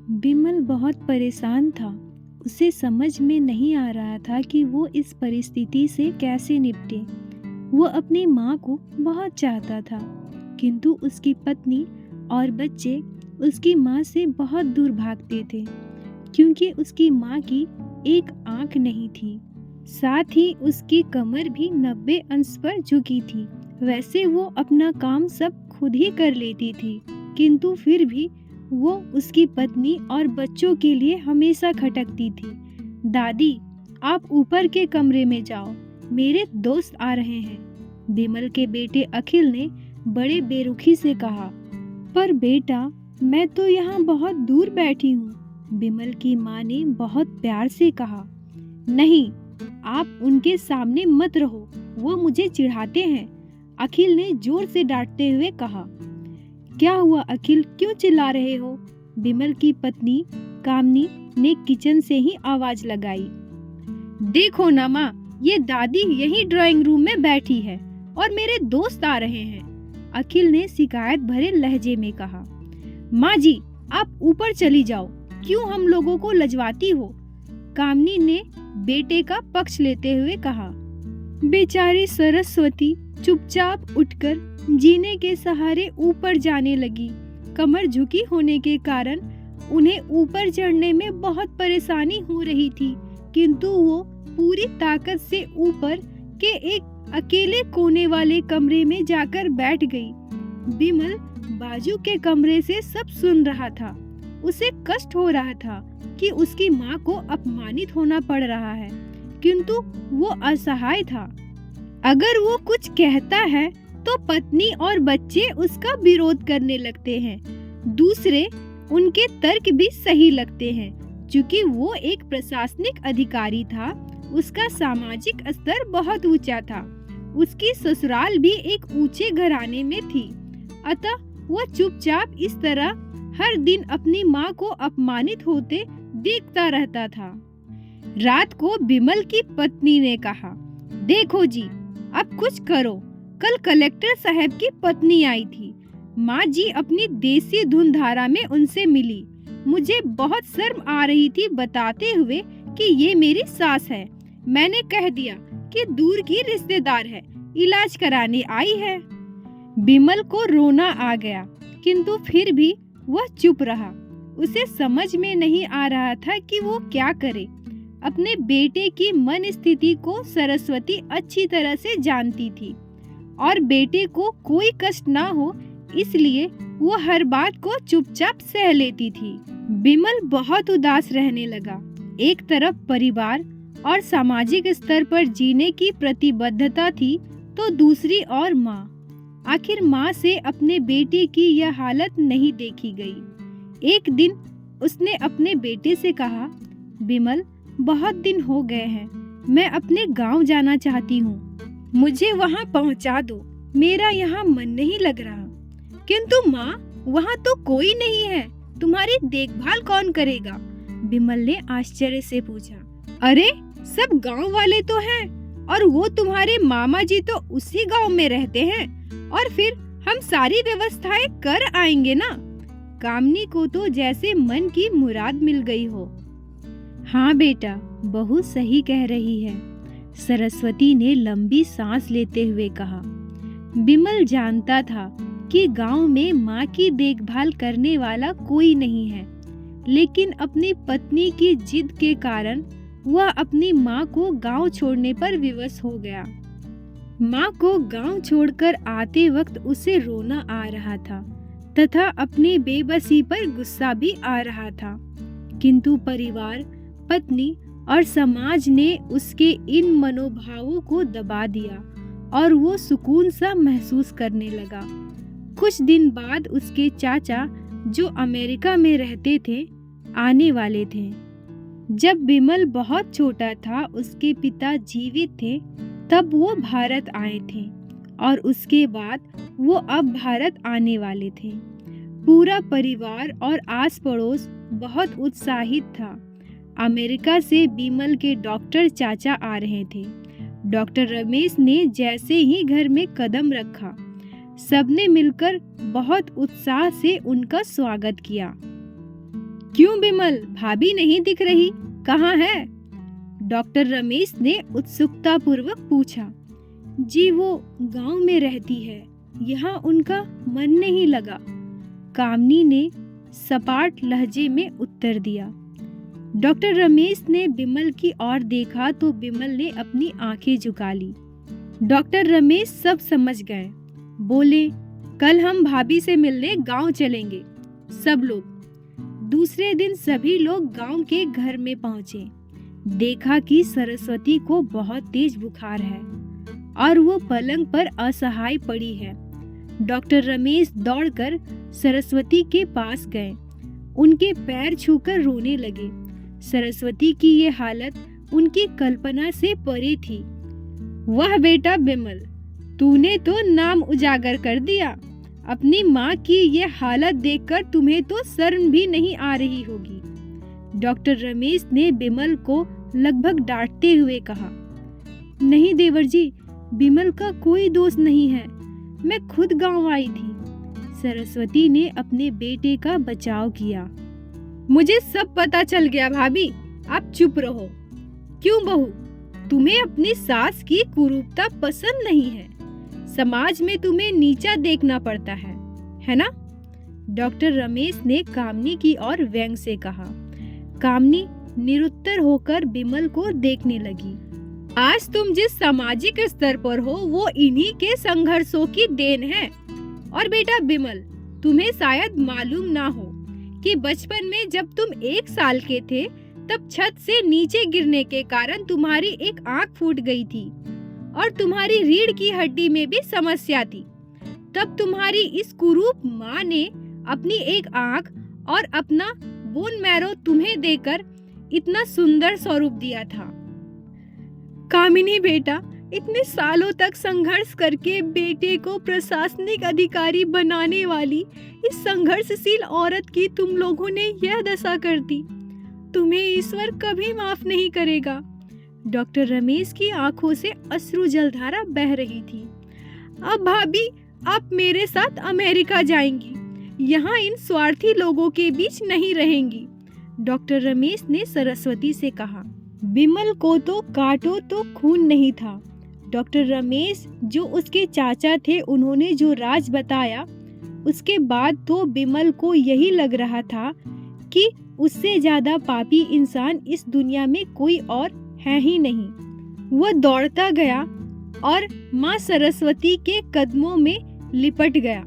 बिमल बहुत परेशान था। उसे समझ में नहीं आ रहा था कि वो इस परिस्थिति से कैसे निपटे। वो अपनी माँ को बहुत चाहता था, किंतु उसकी पत्नी और बच्चे उसकी माँ से बहुत दूर भागते थे, क्योंकि उसकी माँ की एक आँख नहीं थी। साथ ही उसकी कमर भी 90 अंश पर झुकी थी। वैसे वो अपना काम सब खुद ही कर लेती थी, किंतु फिर भी वो उसकी पत्नी और बच्चों के लिए हमेशा खटकती थी। दादी, आप ऊपर के कमरे में जाओ, मेरे दोस्त आ रहे हैं, बिमल के बेटे अखिल ने बड़े बेरुखी से कहा। पर बेटा, मैं तो यहाँ बहुत दूर बैठी हूँ, बिमल की माँ ने बहुत प्यार से कहा। नहीं, आप उनके सामने मत रहो, वो मुझे चिढ़ाते हैं, अखिल ने जोर से डांटते हुए कहा। क्या हुआ अखिल, क्यों चिल्ला रहे हो? बिमल की पत्नी कामनी ने किचन से ही आवाज लगाई। देखो ना माँ, ये दादी यही ड्राइंग रूम में बैठी है और मेरे दोस्त आ रहे हैं, अखिल ने शिकायत भरे लहजे में कहा। माँ जी, आप ऊपर चली जाओ, क्यों हम लोगों को लजवाती हो? कामनी ने बेटे का पक्ष लेते हुए कहा। बेचारी सरस्वती चुपचाप उठकर जीने के सहारे ऊपर जाने लगी। कमर झुकी होने के कारण उन्हें ऊपर चढ़ने में बहुत परेशानी हो रही थी, किंतु वो पूरी ताकत से ऊपर के एक अकेले कोने वाले कमरे में जाकर बैठ गई। बिमल बाजू के कमरे से सब सुन रहा था। उसे कष्ट हो रहा था कि उसकी माँ को अपमानित होना पड़ रहा है, किंतु वो असहाय था। अगर वो कुछ कहता है तो पत्नी और बच्चे उसका विरोध करने लगते हैं। दूसरे उनके तर्क भी सही लगते हैं। चूंकि वो एक प्रशासनिक अधिकारी था, उसका सामाजिक स्तर बहुत ऊंचा था। उसकी ससुराल भी एक ऊंचे घराने में थी, अतः वो चुपचाप इस तरह हर दिन अपनी माँ को अपमानित होते देखता रहता था। रात को बिमल की पत्नी ने कहा, देखो जी, अब कुछ करो। कल कलेक्टर साहब की पत्नी आई थी। माँ जी अपनी देसी धुन धारा में उनसे मिली। मुझे बहुत शर्म आ रही थी बताते हुए कि ये मेरी सास है। मैंने कह दिया कि दूर की रिश्तेदार है, इलाज कराने आई है। बिमल को रोना आ गया, किंतु फिर भी वह चुप रहा। उसे समझ में नहीं आ रहा था कि वो क्या करे। अपने बेटे की मन स्थिति को सरस्वती अच्छी तरह से जानती थी और बेटे को कोई कष्ट ना हो, इसलिए वो हर बात को चुपचाप सह लेती थी। बिमल बहुत उदास रहने लगा। एक तरफ परिवार और सामाजिक स्तर पर जीने की प्रतिबद्धता थी, तो दूसरी ओर माँ। आखिर माँ से अपने बेटे की यह हालत नहीं देखी गई। एक दिन उसने अपने बेटे से कहा, बिमल, बहुत दिन हो गए हैं, मैं अपने गांव जाना चाहती हूँ, मुझे वहाँ पहुँचा दो, मेरा यहाँ मन नहीं लग रहा। किंतु माँ, वहाँ तो कोई नहीं है, तुम्हारी देखभाल कौन करेगा? बिमल ने आश्चर्य से पूछा। अरे, सब गांव वाले तो हैं, और वो तुम्हारे मामा जी तो उसी गांव में रहते हैं, और फिर हम सारी व्यवस्थाएं कर आएंगे ना। कामनी को तो जैसे मन की मुराद मिल गई हो। हाँ बेटा, बहू सही कह रही है, सरस्वती ने लंबी सांस लेते हुए कहा। बिमल जानता था कि गांव में माँ की देखभाल करने वाला कोई नहीं है, लेकिन अपनी पत्नी की जिद के कारण वह अपनी माँ को गांव छोड़ने पर विवश हो गया। माँ को गांव छोड़कर आते वक्त उसे रोना आ रहा था तथा अपनी बेबसी पर गुस्सा भी आ रहा था, किंतु परिवार, पत्नी और समाज ने उसके इन मनोभावों को दबा दिया और वो सुकून सा महसूस करने लगा। कुछ दिन बाद उसके चाचा, जो अमेरिका में रहते थे, आने वाले थे। जब बिमल बहुत छोटा था, उसके पिता जीवित थे, तब वो भारत आए थे और उसके बाद वो अब भारत आने वाले थे। पूरा परिवार और आस पड़ोस बहुत उत्साहित था। अमेरिका से बिमल के डॉक्टर चाचा आ रहे थे। डॉक्टर रमेश ने जैसे ही घर में कदम रखा, सबने मिलकर बहुत उत्साह से उनका स्वागत किया। क्यों बिमल, भाभी नहीं दिख रही, कहाँ है? डॉक्टर रमेश ने उत्सुकता पूर्वक पूछा। जी वो गांव में रहती है, यहाँ उनका मन नहीं लगा, कामनी ने सपाट लहजे में उत्तर दिया। डॉक्टर रमेश ने बिमल की ओर देखा तो बिमल ने अपनी आंखें झुका ली। डॉक्टर रमेश सब समझ गए। बोले, कल हम भाभी से मिलने गांव चलेंगे। सब लोग। दूसरे दिन सभी लोग गांव के घर में पहुंचे। देखा कि सरस्वती को बहुत तेज बुखार है और वो पलंग पर असहाय पड़ी है। डॉक्टर रमेश दौड़कर सरस्वती के पास गए, उनके पैर छूकर रोने लगे। सरस्वती की ये हालत उनकी कल्पना से परे थी। वाह बेटा बिमल, तूने तो नाम उजागर कर दिया। अपनी माँ की ये हालत देखकर तुम्हें तो शर्म भी नहीं आ रही होगी। डॉक्टर रमेश ने बिमल को लगभग डांटते हुए कहा। नहीं देवर जी, बिमल का कोई दोष नहीं है, मैं खुद गांव आई थी। सरस्वती ने अपने बेटे का बचाव किया। मुझे सब पता चल गया भाभी, आप चुप रहो। क्यों बहू, तुम्हें अपनी सास की कुरूपता पसंद नहीं है? समाज में तुम्हें नीचा देखना पड़ता है ना? डॉक्टर रमेश ने कामनी की ओर व्यंग से कहा। कामनी निरुत्तर होकर बिमल को देखने लगी। आज तुम जिस सामाजिक स्तर पर हो वो इन्हीं के संघर्षों की देन है। और बेटा बिमल, तुम्हें शायद मालूम ना हो कि बचपन में जब तुम 1 साल के थे तब छत से नीचे गिरने के कारण तुम्हारी एक आंख फूट गई थी और तुम्हारी रीढ़ की हड्डी में भी समस्या थी। तब तुम्हारी इस कुरूप माँ ने अपनी एक आंख और अपना बोन मैरो तुम्हें देकर इतना सुंदर स्वरूप दिया था। कामिनी बेटा, इतने सालों तक संघर्ष करके बेटे को प्रशासनिक अधिकारी बनाने वाली इस संघर्षशील औरत की तुम लोगों ने यह दशा कर दी। तुम्हें ईश्वर कभी माफ नहीं करेगा। डॉक्टर रमेश की आंखों से अश्रु जलधारा बह रही थी। अब भाभी, आप मेरे साथ अमेरिका जाएंगी, यहाँ इन स्वार्थी लोगों के बीच नहीं रहेंगी। डॉक्टर रमेश ने सरस्वती से कहा। बिमल को तो काटो तो खून नहीं था। डॉक्टर रमेश जो उसके चाचा थे, उन्होंने जो राज बताया, उसके बाद तो बिमल को यही लग रहा था कि उससे ज्यादा पापी इंसान इस दुनिया में कोई और है ही नहीं। वह दौड़ता गया और माँ सरस्वती के कदमों में लिपट गया।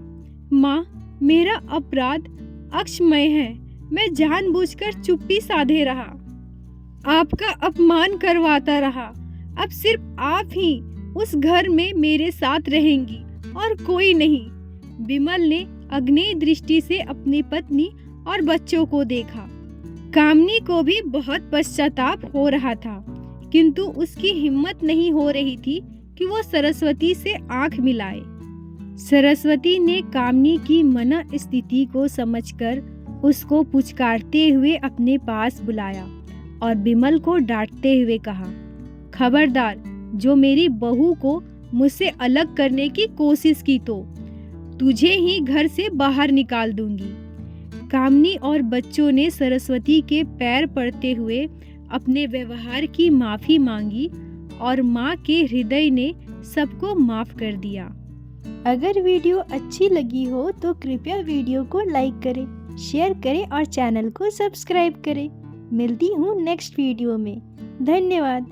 माँ, मेरा अपराध अक्षमय है, मैं जानबूझकर चुप्पी साधे रहा, आपका अपमान करवाता रहा। अब सिर्फ आप ही उस घर में मेरे साथ रहेंगी और कोई नहीं। बिमल ने अग्नि दृष्टि से अपनी पत्नी और बच्चों को देखा। कामनी को भी बहुत पश्चाताप हो रहा था, किंतु उसकी हिम्मत नहीं हो रही थी कि वो सरस्वती से आंख मिलाए। सरस्वती ने कामनी की मना स्थिति को समझकर उसको पुचकारते हुए अपने पास बुलाया और बिमल को डांटते हुए कहा, खबरदार, जो मेरी बहू को मुझसे अलग करने की कोशिश की तो तुझे ही घर से बाहर निकाल दूंगी। कामनी और बच्चों ने सरस्वती के पैर पड़ते हुए अपने व्यवहार की माफी मांगी और माँ के हृदय ने सबको माफ कर दिया। अगर वीडियो अच्छी लगी हो तो कृपया वीडियो को लाइक करें, शेयर करें और चैनल को सब्सक्राइब करें। मिलती हूँ नेक्स्ट वीडियो में। धन्यवाद।